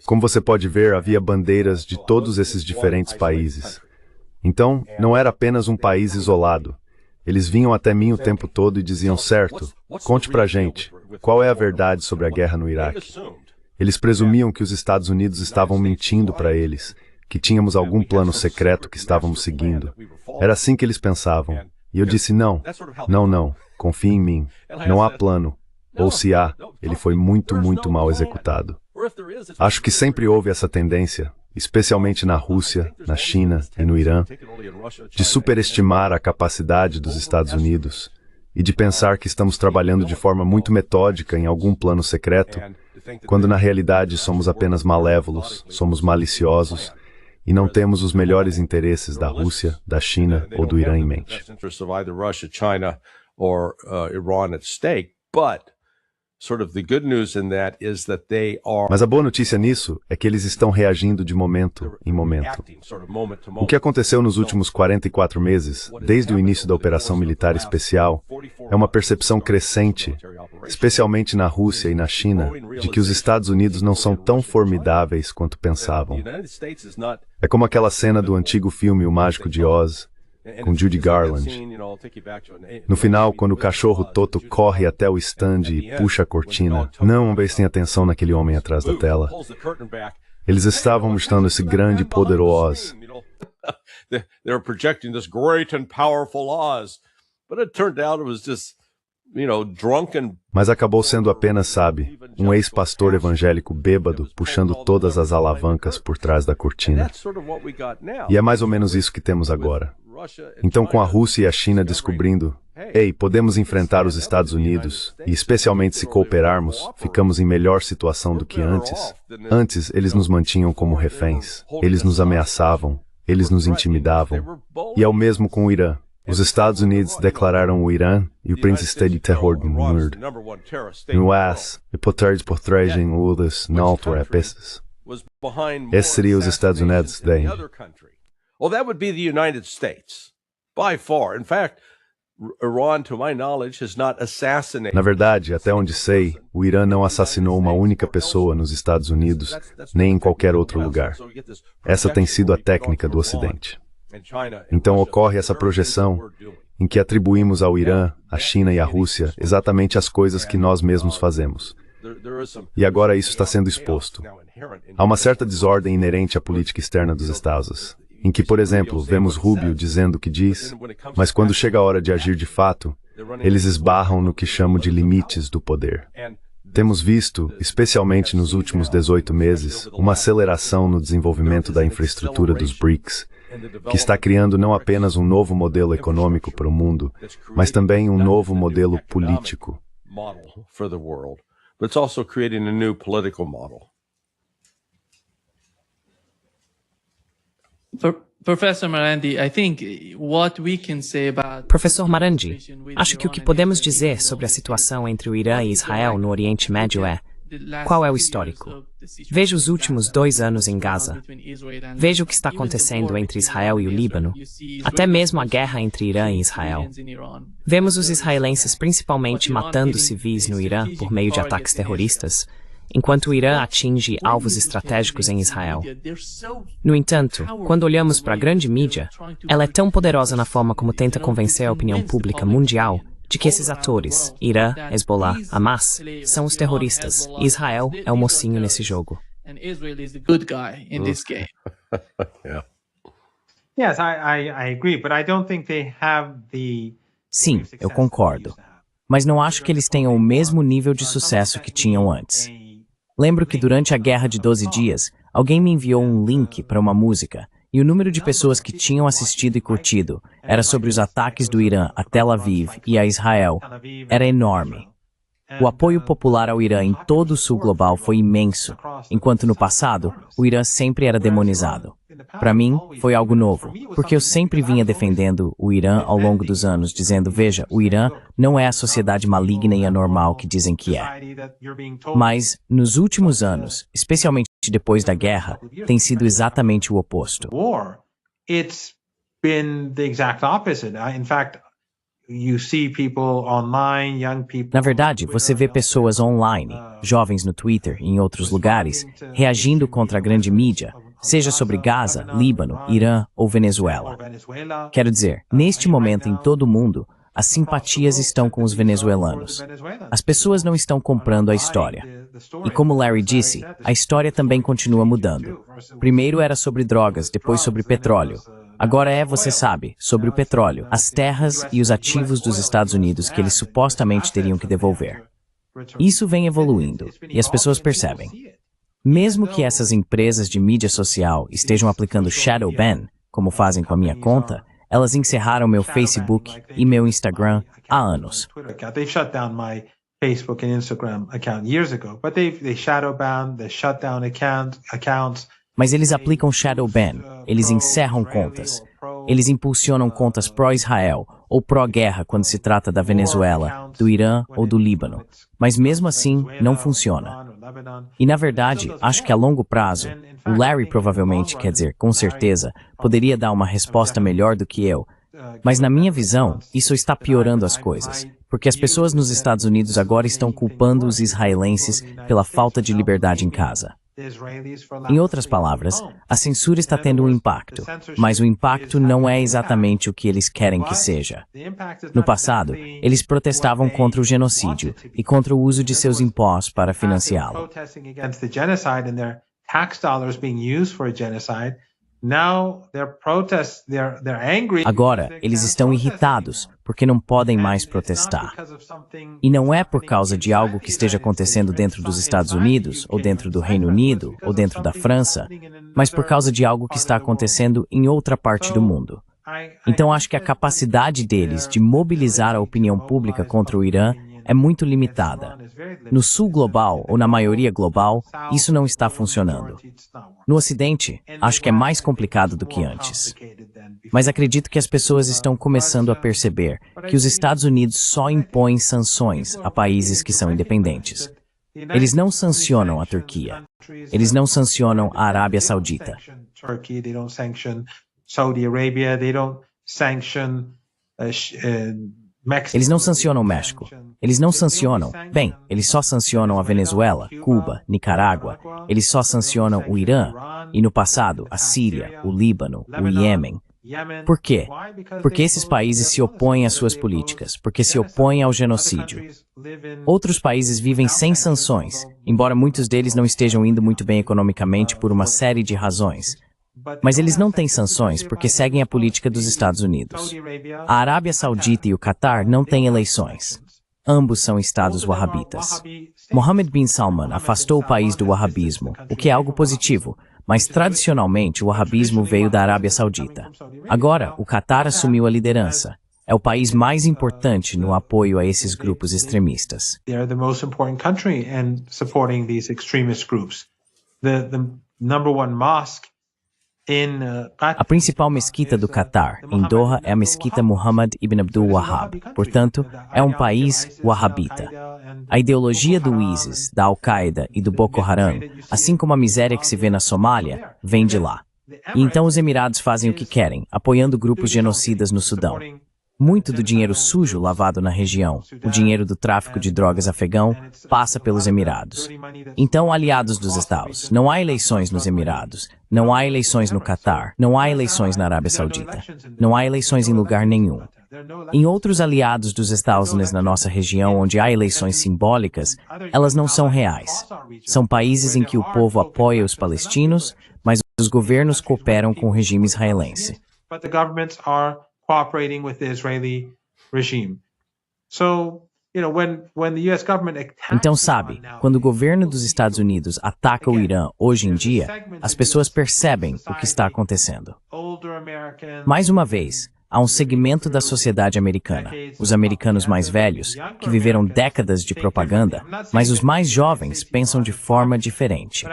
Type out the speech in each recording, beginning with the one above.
Como você pode ver, havia bandeiras de todos esses diferentes países. Então, não era apenas um país isolado. Eles vinham até mim o tempo todo e diziam, certo, conte pra gente, qual é a verdade sobre a guerra no Iraque? Eles presumiam que os Estados Unidos estavam mentindo para eles, que tínhamos algum plano secreto que estávamos seguindo. Era assim que eles pensavam. E eu disse, não, confie em mim, não há plano. Ou se há, ele foi muito, muito mal executado. Acho que sempre houve essa tendência, especialmente na Rússia, na China e no Irã, de superestimar a capacidade dos Estados Unidos e de pensar que estamos trabalhando de forma muito metódica em algum plano secreto, quando na realidade somos apenas malévolos, somos maliciosos e não temos os melhores interesses da Rússia, da China ou do Irã em mente. Mas a boa notícia nisso é que eles estão reagindo de momento em momento. O que aconteceu nos últimos 44 meses, desde o início da operação militar especial, é uma percepção crescente, especialmente na Rússia e na China, de que os Estados Unidos não são tão formidáveis quanto pensavam. É como aquela cena do antigo filme O Mágico de Oz, com Judy Garland. No final, quando o cachorro Toto corre até o stand e puxa a cortina, não prestem atenção naquele homem atrás da tela. Eles estavam mostrando esse grande e poderoso Oz. Mas acabou sendo apenas, sabe, um ex-pastor evangélico bêbado puxando todas as alavancas por trás da cortina. E é mais ou menos isso que temos agora. Então, com a Rússia e a China descobrindo, ei, podemos enfrentar os Estados Unidos, e especialmente se cooperarmos, ficamos em melhor situação do que antes. Antes, eles nos mantinham como reféns, eles nos ameaçavam, eles nos intimidavam. E é o mesmo com o Irã. Os Estados Unidos declararam o Irã e o príncipe de terror do mundo. No AS, e por trás em Udas, na altura, peças. Esse seria os Estados Unidos daí. Well, that would be the United States, by far. In fact, Iran, to my knowledge, has not assassinated. Na verdade, até onde sei, o Irã não assassinou uma única pessoa nos Estados Unidos, nem em qualquer outro lugar. Essa tem sido a técnica do Ocidente. Então ocorre essa projeção em que atribuímos ao Irã, à China e à Rússia exatamente as coisas que nós mesmos fazemos. E agora isso está sendo exposto. Há uma certa desordem inerente à política externa dos Estados, em que, por exemplo, vemos Rubio dizendo o que diz, mas quando chega a hora de agir de fato, eles esbarram no que chamo de limites do poder. Temos visto, especialmente nos últimos 18 meses, uma aceleração no desenvolvimento da infraestrutura dos BRICS, que está criando não apenas um novo modelo econômico para o mundo, mas também um novo modelo político. Professor Marandi, acho que o que podemos dizer sobre a situação entre o Irã e Israel no Oriente Médio é: qual é o histórico? Veja os últimos 2 anos em Gaza. Veja o que está acontecendo entre Israel e o Líbano. Até mesmo a guerra entre Irã e Israel. Vemos os israelenses principalmente matando civis no Irã por meio de ataques terroristas, enquanto o Irã atinge alvos estratégicos em Israel. No entanto, quando olhamos para a grande mídia, ela é tão poderosa na forma como tenta convencer a opinião pública mundial de que esses atores, Irã, Hezbollah, Hamas, são os terroristas e Israel é o mocinho nesse jogo. Sim, eu concordo. Mas não acho que eles tenham o mesmo nível de sucesso que tinham antes. Lembro que durante a Guerra de 12 Dias, alguém me enviou um link para uma música, e o número de pessoas que tinham assistido e curtido era sobre os ataques do Irã a Tel Aviv e a Israel. Era enorme. O apoio popular ao Irã em todo o sul global foi imenso, enquanto no passado, o Irã sempre era demonizado. Para mim, foi algo novo, porque eu sempre vinha defendendo o Irã ao longo dos anos, dizendo, veja, o Irã não é a sociedade maligna e anormal que dizem que é. Mas, nos últimos anos, especialmente depois da guerra, tem sido exatamente o oposto. Na verdade, você vê pessoas online, jovens no Twitter e em outros lugares, reagindo contra a grande mídia, seja sobre Gaza, Líbano, Irã ou Venezuela. Quero dizer, neste momento em todo o mundo, as simpatias estão com os venezuelanos. As pessoas não estão comprando a história. E como Larry disse, a história também continua mudando. Primeiro era sobre drogas, depois sobre petróleo. Agora é, você sabe, sobre o petróleo, as terras e os ativos dos Estados Unidos que eles supostamente teriam que devolver. Isso vem evoluindo, e as pessoas percebem. Mesmo que essas empresas de mídia social estejam aplicando shadow ban, como fazem com a minha conta, elas encerraram meu Facebook e meu Instagram há anos. Facebook and Instagram account years ago, but they shadow banned, they shut down accounts. Mas eles aplicam shadow ban, eles encerram contas. Eles impulsionam contas pró-Israel ou pró-guerra quando se trata da Venezuela, do Irã ou do Líbano. Mas mesmo assim, não funciona. E na verdade, acho que a longo prazo, o Larry provavelmente, quer dizer, com certeza, poderia dar uma resposta melhor do que eu. Mas na minha visão, isso está piorando as coisas, porque as pessoas nos Estados Unidos agora estão culpando os israelenses pela falta de liberdade em casa. Em outras palavras, a censura está tendo um impacto, mas o impacto não é exatamente o que eles querem que seja. No passado, eles protestavam contra o genocídio e contra o uso de seus impostos para financiá-lo. Agora, eles estão irritados porque não podem mais protestar. E não é por causa de algo que esteja acontecendo dentro dos Estados Unidos, ou dentro do Reino Unido, ou dentro da França, mas por causa de algo que está acontecendo em outra parte do mundo. Então acho que a capacidade deles de mobilizar a opinião pública contra o Irã é muito limitada. No sul global, ou na maioria global, isso não está funcionando. No Ocidente, acho que é mais complicado do que antes. Mas acredito que as pessoas estão começando a perceber que os Estados Unidos só impõem sanções a países que são independentes. Eles não sancionam a Turquia. Eles não sancionam a Arábia Saudita. Eles não sancionam o México. Eles não sancionam. Bem, eles só sancionam a Venezuela, Cuba, Nicarágua. Eles só sancionam o Irã. E no passado, a Síria, o Líbano, o Iêmen. Por quê? Porque esses países se opõem às suas políticas, porque se opõem ao genocídio. Outros países vivem sem sanções, embora muitos deles não estejam indo muito bem economicamente por uma série de razões. Mas eles não têm sanções porque seguem a política dos Estados Unidos. A Arábia Saudita e o Catar não têm eleições. Ambos são estados wahhabitas. Mohammed bin Salman afastou o país do wahhabismo, o que é algo positivo, mas tradicionalmente o wahhabismo veio da Arábia Saudita. Agora, o Catar assumiu a liderança. É o país mais importante no apoio a esses grupos extremistas. A principal mesquita do Catar, em Doha, é a mesquita Muhammad ibn Abdul Wahhab. Portanto, é um país wahhabita. A ideologia do ISIS, da Al-Qaeda e do Boko Haram, assim como a miséria que se vê na Somália, vem de lá. E então os Emirados fazem o que querem, apoiando grupos genocidas no Sudão. Muito do dinheiro sujo lavado na região, o dinheiro do tráfico de drogas afegão, passa pelos Emirados. Então, aliados dos Estados, não há eleições nos Emirados, não há eleições no Catar, não há eleições na Arábia Saudita, não há eleições em lugar nenhum. Em outros aliados dos Estados Unidos na nossa região, onde há eleições simbólicas, elas não são reais. São países em que o povo apoia os palestinos, mas os governos cooperam com o regime israelense. Cooperating with the Israeli regime. Então, sabe, quando o governo dos Estados Unidos ataca o Irã hoje em dia, as pessoas percebem o que está acontecendo. Mais uma vez, há um segmento da sociedade americana, os americanos mais velhos, que viveram décadas de propaganda, mas os mais jovens pensam de forma diferente.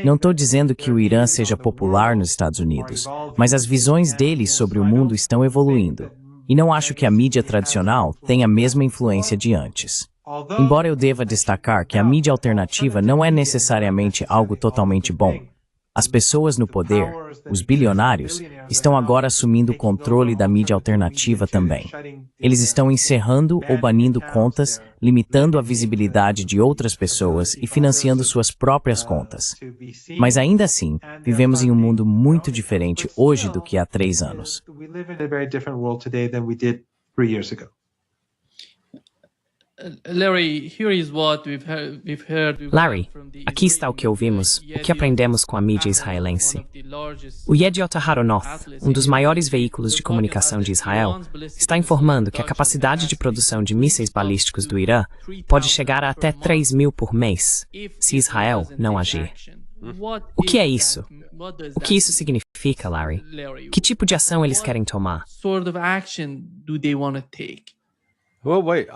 Não estou dizendo que o Irã seja popular nos Estados Unidos, mas as visões deles sobre o mundo estão evoluindo. E não acho que a mídia tradicional tenha a mesma influência de antes. Embora eu deva destacar que a mídia alternativa não é necessariamente algo totalmente bom. As pessoas no poder, os bilionários, estão agora assumindo o controle da mídia alternativa também. Eles estão encerrando ou banindo contas, limitando a visibilidade de outras pessoas e financiando suas próprias contas. Mas ainda assim, vivemos em um mundo muito diferente hoje do que há 3 anos. Larry, aqui está o que ouvimos, o que aprendemos com a mídia israelense. O Yediot Aharonoth, um dos maiores veículos de comunicação de Israel, está informando que a capacidade de produção de mísseis balísticos do Irã pode chegar a até 3.000 por mês, se Israel não agir. O que é isso? O que isso significa, Larry? Que tipo de ação eles querem tomar? Well, wait,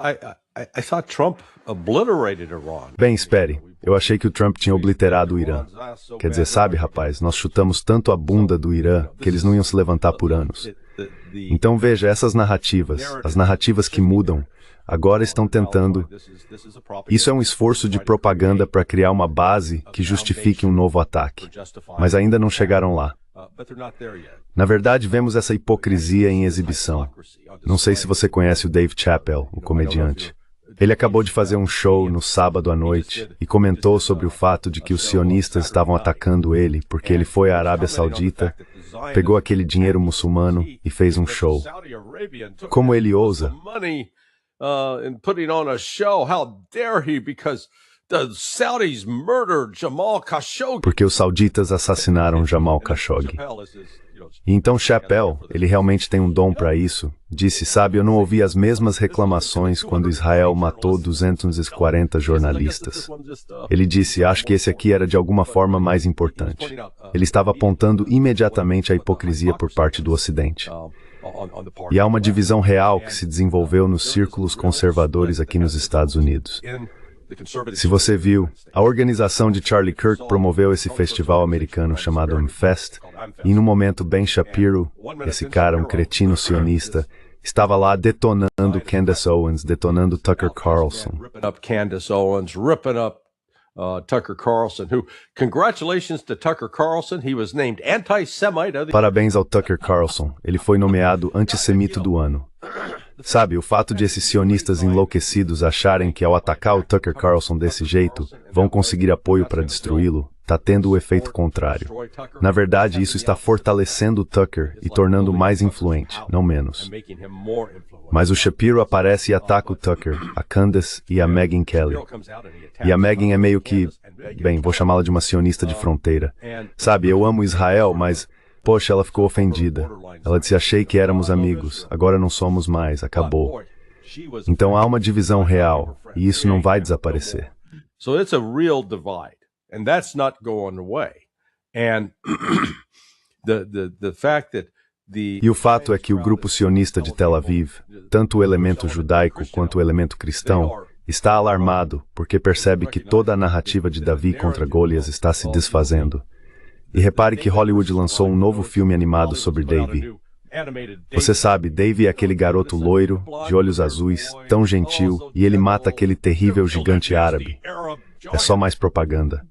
I thought Trump obliterated Iran. Bem, espere. Eu achei que o Trump tinha obliterado o Irã. Quer dizer, sabe, rapaz, nós chutamos tanto a bunda do Irã que eles não iam se levantar por anos. Então veja, essas narrativas, as narrativas que mudam, agora estão tentando... Isso é um esforço de propaganda para criar uma base que justifique um novo ataque. Mas ainda não chegaram lá. Na verdade, vemos essa hipocrisia em exibição. Não sei se você conhece o Dave Chappelle, o comediante. Ele acabou de fazer um show no sábado à noite e comentou sobre o fato de que os sionistas estavam atacando ele porque ele foi à Arábia Saudita, pegou aquele dinheiro muçulmano e fez um show. Como ele ousa? Porque os sauditas assassinaram Jamal Khashoggi. E então Chappelle, ele realmente tem um dom para isso, disse, sabe, eu não ouvi as mesmas reclamações quando Israel matou 240 jornalistas. Ele disse, acho que esse aqui era de alguma forma mais importante. Ele estava apontando imediatamente a hipocrisia por parte do Ocidente. E há uma divisão real que se desenvolveu nos círculos conservadores aqui nos Estados Unidos. Se você viu, a organização de Charlie Kirk promoveu esse festival americano chamado Unfest, e no momento Ben Shapiro, esse cara, um cretino sionista, estava lá detonando Candace Owens, detonando Tucker Carlson. Tucker Carlson, who, congratulations to Tucker Carlson, he was named anti-Semite of the... Parabéns ao Tucker Carlson, ele foi nomeado antissemita do ano. Sabe, o fato de esses sionistas enlouquecidos acharem que ao atacar o Tucker Carlson desse jeito, vão conseguir apoio para destruí-lo, está tendo o efeito contrário. Na verdade, isso está fortalecendo o Tucker e tornando mais influente, não menos. Mas o Shapiro aparece e ataca o Tucker, a Candace e a Megyn Kelly. E a Megyn é meio que, bem, vou chamá-la de uma sionista de fronteira. Sabe, eu amo Israel, mas... Poxa, ela ficou ofendida. Ela disse, achei que éramos amigos, agora não somos mais, acabou. Então há uma divisão real, e isso não vai desaparecer. So it's a real divide, and that's not going away. And the fact that E o fato é que o grupo sionista de Tel Aviv, tanto o elemento judaico quanto o elemento cristão, está alarmado porque percebe que toda a narrativa de Davi contra Golias está se desfazendo. E repare que Hollywood lançou um novo filme animado sobre Davy. Você sabe, Davy é aquele garoto loiro, de olhos azuis, tão gentil, e ele mata aquele terrível gigante árabe. É só mais propaganda.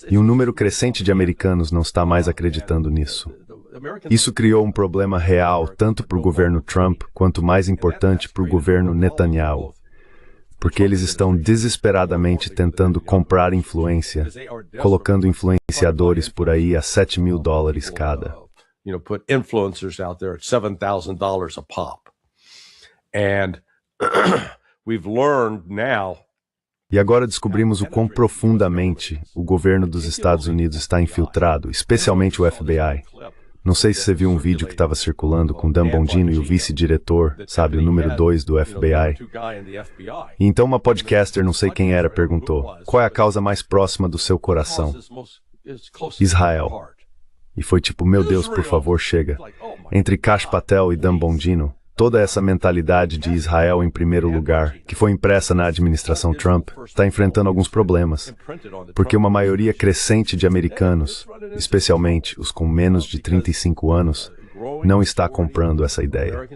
E um número crescente de americanos não está mais acreditando nisso. Isso criou um problema real tanto para o governo Trump, quanto mais importante para o governo Netanyahu. Porque eles estão desesperadamente tentando comprar influência, colocando influenciadores por aí a $7.000 cada. Put influencers out there at $7,000 a pop. And we've learned now. E agora descobrimos o quão profundamente o governo dos Estados Unidos está infiltrado, especialmente o FBI. Não sei se você viu um vídeo que estava circulando com Dan Bongino e o vice-diretor, sabe, o número 2 do FBI. E então uma podcaster, não sei quem era, perguntou, qual é a causa mais próxima do seu coração? Israel. E foi tipo, meu Deus, por favor, chega. Entre Kash Patel e Dan Bongino, toda essa mentalidade de Israel em primeiro lugar, que foi impressa na administração Trump, está enfrentando alguns problemas. Porque uma maioria crescente de americanos, especialmente os com menos de 35 anos, não está comprando essa ideia.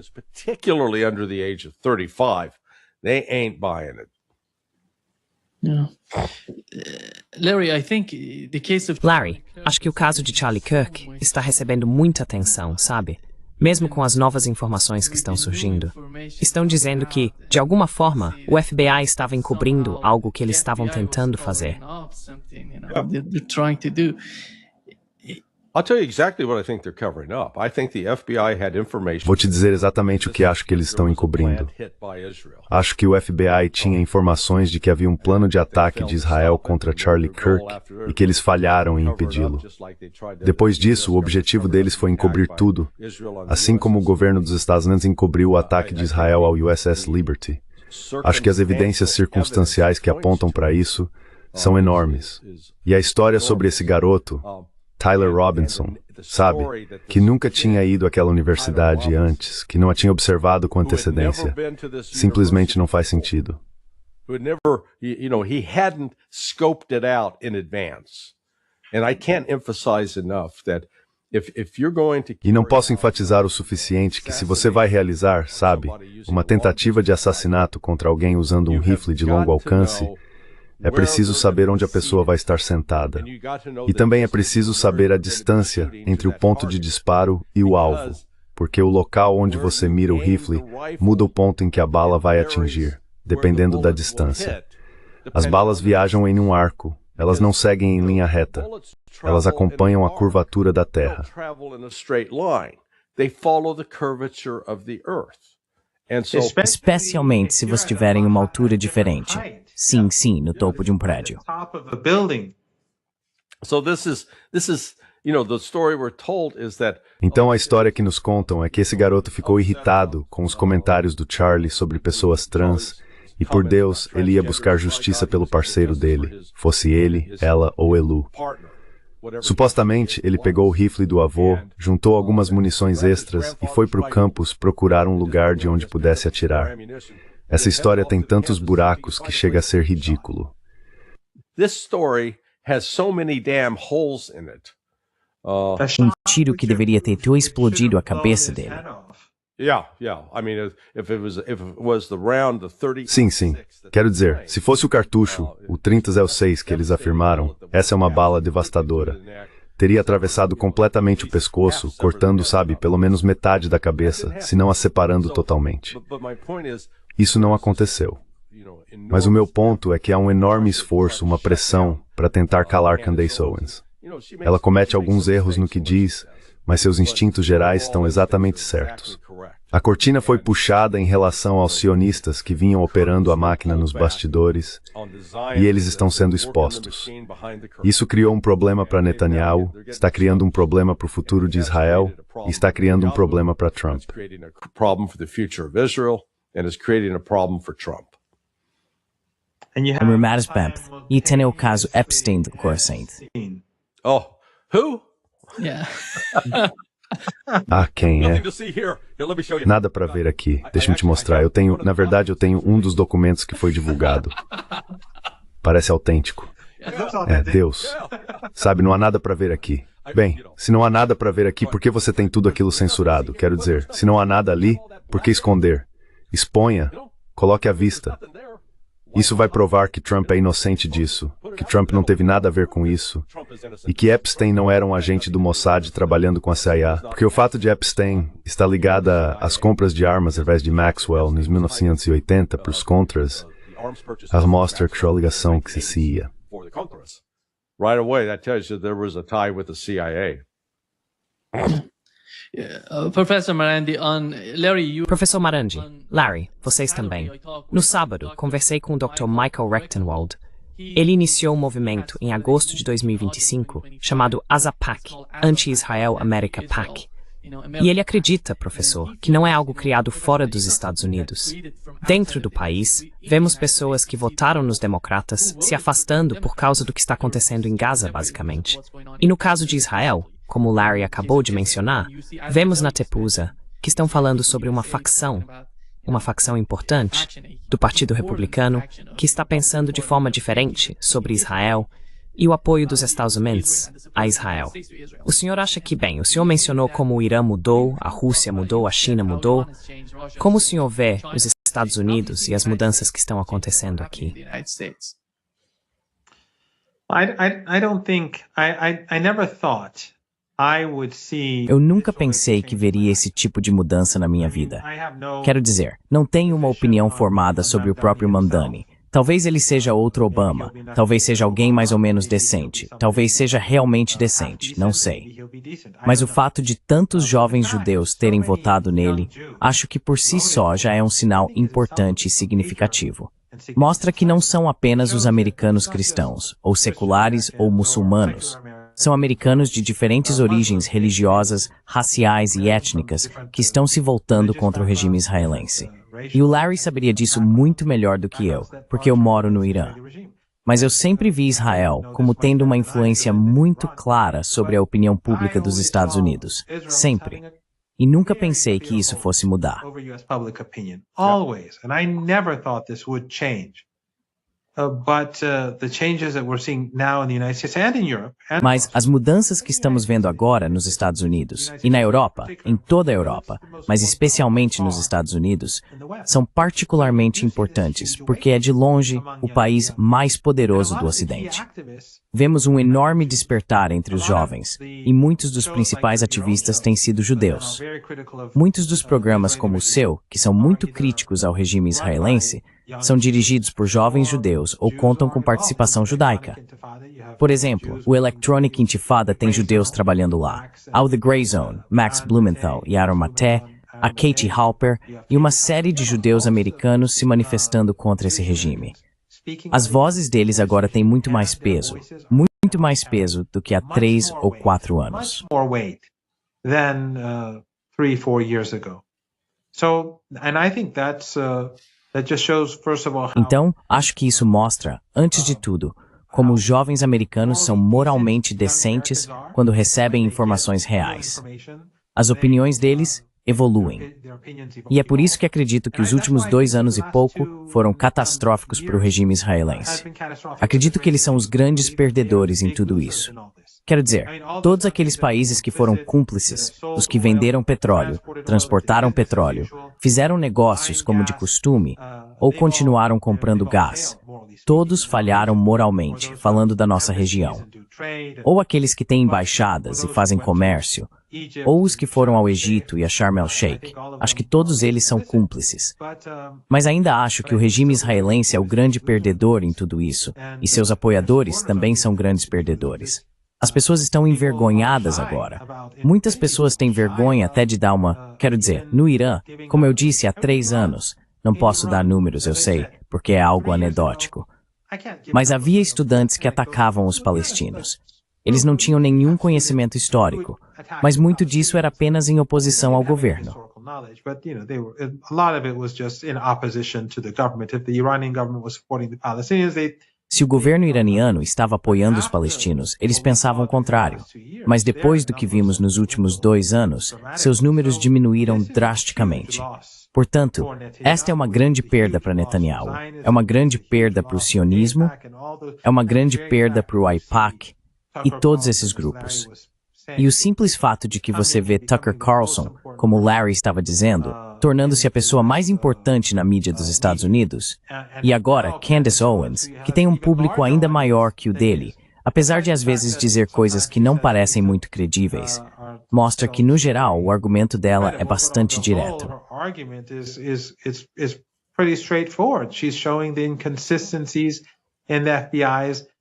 Larry, acho que o caso de Charlie Kirk está recebendo muita atenção, sabe? Mesmo com as novas informações que estão surgindo. Estão dizendo que, de alguma forma, o FBI estava encobrindo algo que eles estavam tentando fazer. I'll tell you exactly what I think they're covering up. I think the FBI had information. Vou te dizer exatamente o que acho que eles estão encobrindo. Acho que o FBI tinha informações de que havia um plano de ataque de Israel contra Charlie Kirk e que eles falharam em impedi-lo. Depois disso, o objetivo deles foi encobrir tudo, assim como o governo dos Estados Unidos encobriu o ataque de Israel ao USS Liberty. Acho que as evidências circunstanciais que apontam para isso são enormes. E a história sobre esse garoto, Tyler Robinson, sabe, que nunca tinha ido àquela universidade antes, que não a tinha observado com antecedência, simplesmente não faz sentido. He hadn't scoped it out in advance. And I can't emphasize enough that if you're going to... E não posso enfatizar o suficiente que se você vai realizar, sabe, uma tentativa de assassinato contra alguém usando um rifle de longo alcance, é preciso saber onde a pessoa vai estar sentada. E também é preciso saber a distância entre o ponto de disparo e o alvo, porque o local onde você mira o rifle muda o ponto em que a bala vai atingir, dependendo da distância. As balas viajam em um arco, elas não seguem em linha reta. Elas acompanham a curvatura da Terra. Especialmente se você estiver em uma altura diferente. Sim, no topo de um prédio. Então a história que nos contam é que esse garoto ficou irritado com os comentários do Charlie sobre pessoas trans e por Deus ele ia buscar justiça pelo parceiro dele, fosse ele, ela ou Elu. Supostamente, ele pegou o rifle do avô, juntou algumas munições extras e foi para o campus procurar um lugar de onde pudesse atirar. Essa história tem tantos buracos que chega a ser ridículo. Um tiro que deveria ter explodido a cabeça dele. Sim. Quero dizer, se fosse o cartucho, o 30-06 que eles afirmaram, essa é uma bala devastadora. Teria atravessado completamente o pescoço, cortando, sabe, pelo menos metade da cabeça, se não a separando totalmente. Isso não aconteceu. Mas o meu ponto é que há um enorme esforço, uma pressão, para tentar calar Candace Owens. Ela comete alguns erros no que diz, mas seus instintos gerais estão exatamente certos. A cortina foi puxada em relação aos sionistas que vinham operando a máquina nos bastidores, e eles estão sendo expostos. Isso criou um problema para Netanyahu, está criando um problema para o futuro de Israel, e está criando um problema para Trump. Ramirez Bemp, e tem o caso Epstein do Coruscant. Oh, who? Ah, quem é? Nada para ver aqui. Deixa-me te mostrar. Na verdade, eu tenho um dos documentos que foi divulgado. Parece autêntico. É, Deus. Sabe, não há nada para ver aqui. Bem, se não há nada para ver aqui, por que você tem tudo aquilo censurado? Quero dizer, se não há nada ali, por que esconder? Exponha. Coloque à vista. Isso vai provar que Trump é inocente disso, que Trump não teve nada a ver com isso, e que Epstein não era um agente do Mossad trabalhando com a CIA, porque o fato de Epstein estar ligada às compras de armas através de Maxwell nos 1980 para os Contras, mostra que a ligação que se ia. Right away, that tells you there was a tie with the CIA. Professor Marandi, Larry, vocês também. No sábado, conversei com o Dr. Michael Rechtenwald. Ele iniciou um movimento em agosto de 2025 chamado ASAPAC, Anti-Israel America PAC. E ele acredita, professor, que não é algo criado fora dos Estados Unidos. Dentro do país, vemos pessoas que votaram nos democratas se afastando por causa do que está acontecendo em Gaza, basicamente. E no caso de Israel, como Larry acabou de mencionar, vemos na Tepusa que estão falando sobre uma facção importante do Partido Republicano que está pensando de forma diferente sobre Israel e o apoio dos Estados Unidos a Israel. O senhor acha que, bem, o senhor mencionou como o Irã mudou, a Rússia mudou, a China mudou. Como o senhor vê os Estados Unidos e as mudanças que estão acontecendo aqui? I don't think I never thought I would see. Eu nunca pensei que veria esse tipo de mudança na minha vida. Quero dizer, não tenho uma opinião formada sobre o próprio Mamdani. Talvez ele seja outro Obama, talvez seja alguém mais ou menos decente, talvez seja realmente decente, não sei. Mas o fato de tantos jovens judeus terem votado nele, acho que por si só já é um sinal importante e significativo. Mostra que não são apenas os americanos cristãos, ou seculares ou muçulmanos. São americanos de diferentes origens religiosas, raciais e étnicas que estão se voltando contra o regime israelense. E o Larry saberia disso muito melhor do que eu, porque eu moro no Irã. Mas eu sempre vi Israel como tendo uma influência muito clara sobre a opinião pública dos Estados Unidos. Sempre. E nunca pensei que isso fosse mudar. Mas as mudanças que estamos vendo agora nos Estados Unidos e na Europa, em toda a Europa, mas especialmente nos Estados Unidos, são particularmente importantes porque é de longe o país mais poderoso do Ocidente. Vemos um enorme despertar entre os jovens, e muitos dos principais ativistas têm sido judeus. Muitos dos programas como o seu, que são muito críticos ao regime israelense, são dirigidos por jovens judeus ou contam com participação judaica. Por exemplo, o Electronic Intifada tem judeus trabalhando lá. Há o The Grey Zone, Max Blumenthal e Aaron Maté, a Katie Halper e uma série de judeus americanos se manifestando contra esse regime. As vozes deles agora têm muito mais peso do que há 3 ou 4 anos. Então, acho que isso mostra, antes de tudo, como os jovens americanos são moralmente decentes quando recebem informações reais. As opiniões deles evoluem. E é por isso que acredito que os últimos 2 anos e pouco foram catastróficos para o regime israelense. Acredito que eles são os grandes perdedores em tudo isso. Quero dizer, todos aqueles países que foram cúmplices, os que venderam petróleo, transportaram petróleo, fizeram negócios como de costume, ou continuaram comprando gás, todos falharam moralmente, falando da nossa região. Ou aqueles que têm embaixadas e fazem comércio, ou os que foram ao Egito e a Sharm el-Sheikh. Acho que todos eles são cúmplices. Mas ainda acho que o regime israelense é o grande perdedor em tudo isso, e seus apoiadores também são grandes perdedores. As pessoas estão envergonhadas agora. Muitas pessoas têm vergonha até de dar uma... Quero dizer, no Irã, como eu disse há 3 anos, não posso dar números, eu sei, porque é algo anedótico. Mas havia estudantes que atacavam os palestinos. Eles não tinham nenhum conhecimento histórico, mas muito disso era apenas em oposição ao governo. Se o governo iraniano estava apoiando os palestinos, eles pensavam o contrário. Mas depois do que vimos nos últimos 2 anos, seus números diminuíram drasticamente. Portanto, esta é uma grande perda para Netanyahu, é uma grande perda para o sionismo, é uma grande perda para o AIPAC e todos esses grupos. E o simples fato de que você vê Tucker Carlson, como Larry estava dizendo, tornando-se a pessoa mais importante na mídia dos Estados Unidos, e agora Candace Owens, que tem um público ainda maior que o dele, apesar de às vezes dizer coisas que não parecem muito credíveis, mostra que, no geral, o argumento dela é bastante direto.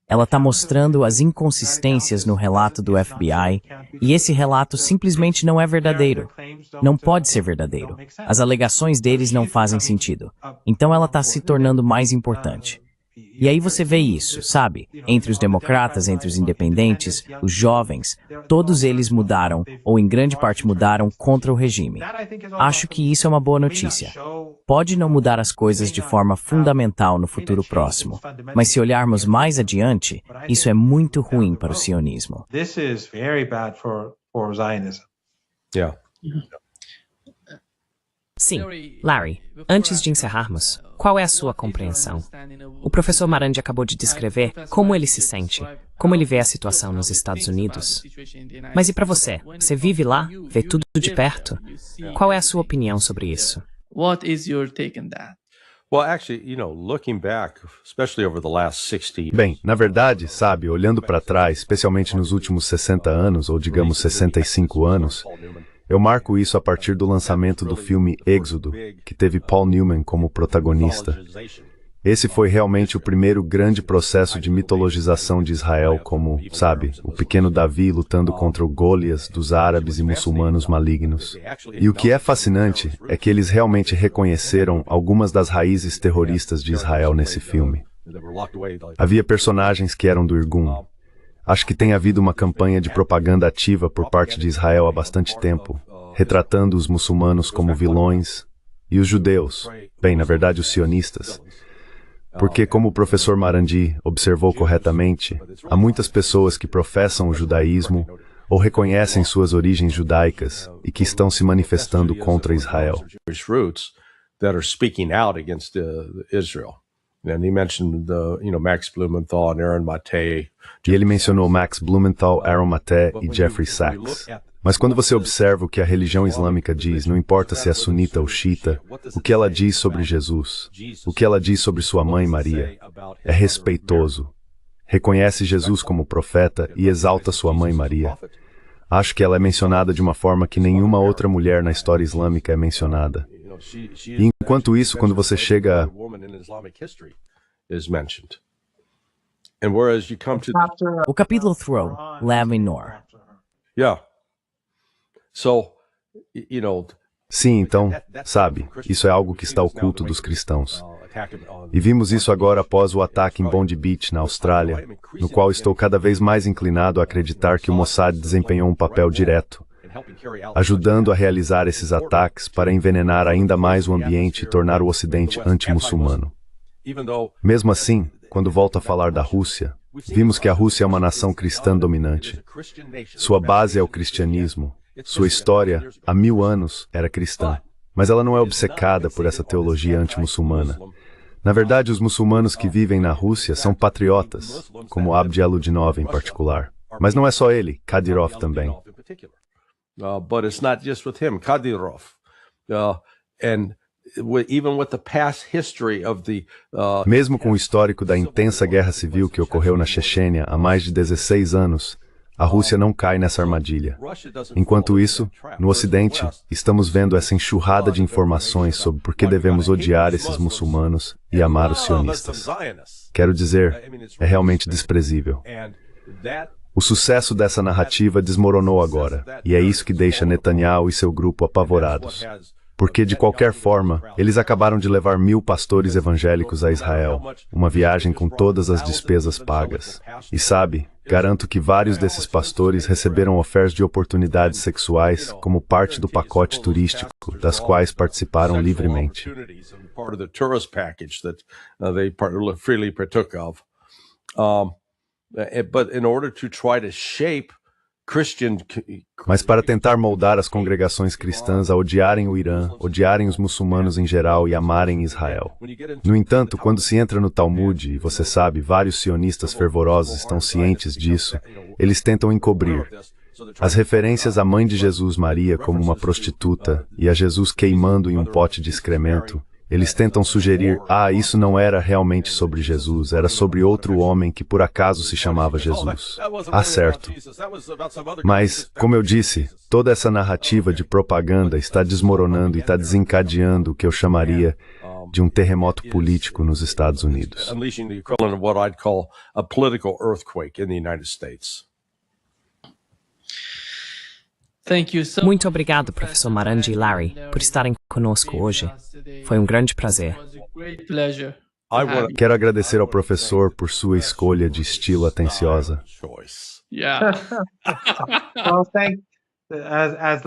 Ela está mostrando as inconsistências no relato do FBI, e esse relato simplesmente não é verdadeiro. Não pode ser verdadeiro. As alegações deles não fazem sentido. Então ela está se tornando mais importante. E aí você vê isso, sabe? Entre os democratas, entre os independentes, os jovens, todos eles mudaram, ou em grande parte mudaram, contra o regime. Acho que isso é uma boa notícia. Pode não mudar as coisas de forma fundamental no futuro próximo, mas se olharmos mais adiante, isso é muito ruim para o sionismo. Yeah. Sim, Larry, antes de encerrarmos, qual é a sua compreensão? O professor Marandi acabou de descrever como ele se sente, como ele vê a situação nos Estados Unidos. Mas e para você? Você vive lá? Vê tudo de perto? Qual é a sua opinião sobre isso? What is your take on that? Bem, na verdade, sabe, olhando para trás, especialmente nos últimos 60 anos, ou digamos 65 anos, eu marco isso a partir do lançamento do filme Êxodo, que teve Paul Newman como protagonista. Esse foi realmente o primeiro grande processo de mitologização de Israel como, sabe, o pequeno Davi lutando contra o Golias dos árabes e muçulmanos malignos. E o que é fascinante é que eles realmente reconheceram algumas das raízes terroristas de Israel nesse filme. Havia personagens que eram do Irgun. Acho que tem havido uma campanha de propaganda ativa por parte de Israel há bastante tempo, retratando os muçulmanos como vilões e os judeus, bem, na verdade os sionistas. Porque, como o professor Marandi observou corretamente, há muitas pessoas que professam o judaísmo ou reconhecem suas origens judaicas e que estão se manifestando contra Israel. E ele mencionou Max Blumenthal, Aaron Maté e Jeffrey Sachs. Mas quando você observa o que a religião islâmica diz, não importa se é sunita ou xiita, o que ela diz sobre Jesus, o que ela diz sobre sua mãe Maria, é respeitoso. Reconhece Jesus como profeta e exalta sua mãe Maria. Acho que ela é mencionada de uma forma que nenhuma outra mulher na história islâmica é mencionada. E enquanto isso, quando você chega O capítulo Throne, Levin Noor. Sim, então, sabe, isso é algo que está oculto dos cristãos. E vimos isso agora após o ataque em Bondi Beach, na Austrália, no qual estou cada vez mais inclinado a acreditar que o Mossad desempenhou um papel direto, ajudando a realizar esses ataques para envenenar ainda mais o ambiente e tornar o Ocidente anti-muçulmano. Mesmo assim, quando volto a falar da Rússia, vimos que a Rússia é uma nação cristã dominante. Sua base é o cristianismo. Sua história, há 1000 anos, era cristã. Mas ela não é obcecada por essa teologia anti-muçulmana. Na verdade, os muçulmanos que vivem na Rússia são patriotas, como Abdi Aludinov em particular. Mas não é só ele, Kadyrov também. But it's not just with him, Kadyrov. Mesmo com o histórico da intensa guerra civil que ocorreu na Chechênia há mais de 16 anos, a Rússia não cai nessa armadilha. Enquanto isso, no Ocidente, estamos vendo essa enxurrada de informações sobre por que devemos odiar esses muçulmanos e amar os sionistas. Quero dizer, é realmente desprezível. O sucesso dessa narrativa desmoronou agora, e é isso que deixa Netanyahu e seu grupo apavorados. Porque, de qualquer forma, eles acabaram de levar 1000 pastores evangélicos a Israel, uma viagem com todas as despesas pagas. E sabe, garanto que vários desses pastores receberam ofertas de oportunidades sexuais como parte do pacote turístico, das quais participaram livremente. Mas para tentar moldar as congregações cristãs a odiarem o Irã, odiarem os muçulmanos em geral e amarem Israel. No entanto, quando se entra no Talmud, e você sabe, vários sionistas fervorosos estão cientes disso, eles tentam encobrir as referências à mãe de Jesus, Maria, como uma prostituta, e a Jesus queimando em um pote de excremento. Eles tentam sugerir, isso não era realmente sobre Jesus, era sobre outro homem que por acaso se chamava Jesus. Certo. Mas, como eu disse, toda essa narrativa de propaganda está desmoronando e está desencadeando o que eu chamaria de um terremoto político nos Estados Unidos. Muito obrigado, professor Marandi e Larry, por estarem conosco hoje. Foi um grande prazer. Quero agradecer ao professor por sua escolha de estilo atenciosa.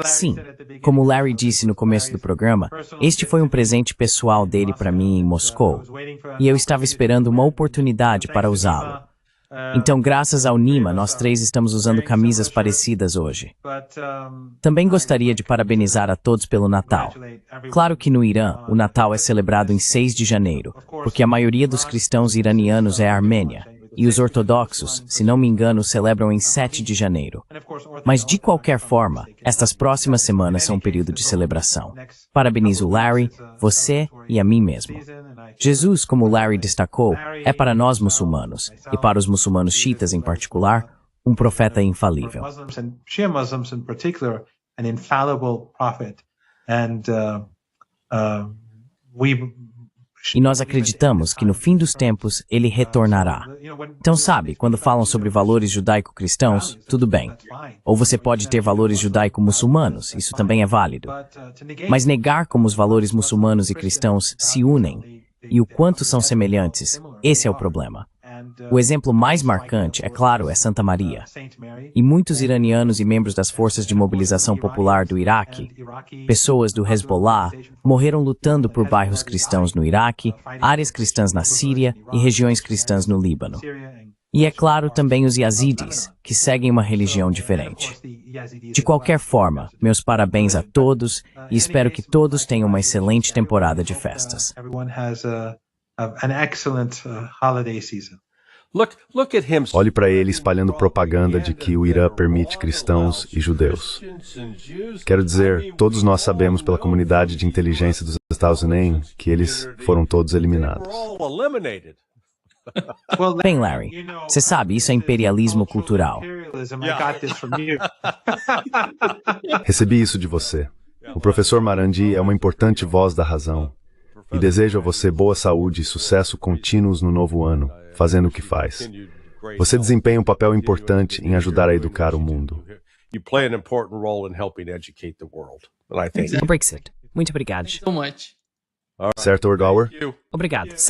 Sim, como Larry disse no começo do programa, este foi um presente pessoal dele para mim em Moscou, e eu estava esperando uma oportunidade para usá-lo. Então, graças ao Nima, nós três estamos usando camisas parecidas hoje. Também gostaria de parabenizar a todos pelo Natal. Claro que no Irã, o Natal é celebrado em 6 de janeiro, porque a maioria dos cristãos iranianos é armênia. e os ortodoxos, se não me engano, celebram em 7 de janeiro. Mas de qualquer forma, estas próximas semanas são um período de celebração. Parabenizo Larry, você e a mim mesmo. Jesus, como Larry destacou, é para nós muçulmanos, e para os muçulmanos xiitas em particular, um profeta infalível. Muslims and Shia Muslims in particular, an infallible prophet, and E nós acreditamos que no fim dos tempos ele retornará. Então sabe, quando falam sobre valores judaico-cristãos, tudo bem. Ou você pode ter valores judaico-muçulmanos, isso também é válido. Mas negar como os valores muçulmanos e cristãos se unem e o quanto são semelhantes, esse é o problema. O exemplo mais marcante, é claro, é Santa Maria. E muitos iranianos e membros das forças de mobilização popular do Iraque, pessoas do Hezbollah, morreram lutando por bairros cristãos no Iraque, áreas cristãs na Síria e regiões cristãs no Líbano. E é claro também os Yazidis, que seguem uma religião diferente. De qualquer forma, meus parabéns a todos e espero que todos tenham uma excelente temporada de festas. Olhe para ele espalhando propaganda de que o Irã permite cristãos e judeus. Quero dizer, todos nós sabemos pela comunidade de inteligência dos Estados Unidos que eles foram todos eliminados. Bem, Larry, você sabe, isso é imperialismo cultural. Recebi isso de você. O professor Marandi é uma importante voz da razão. E desejo a você boa saúde e sucesso contínuos no novo ano, fazendo o que faz. Você desempenha um papel importante em ajudar a educar o mundo. O Brexit. Muito obrigado. Certo, Ordauer? Obrigado. Certo.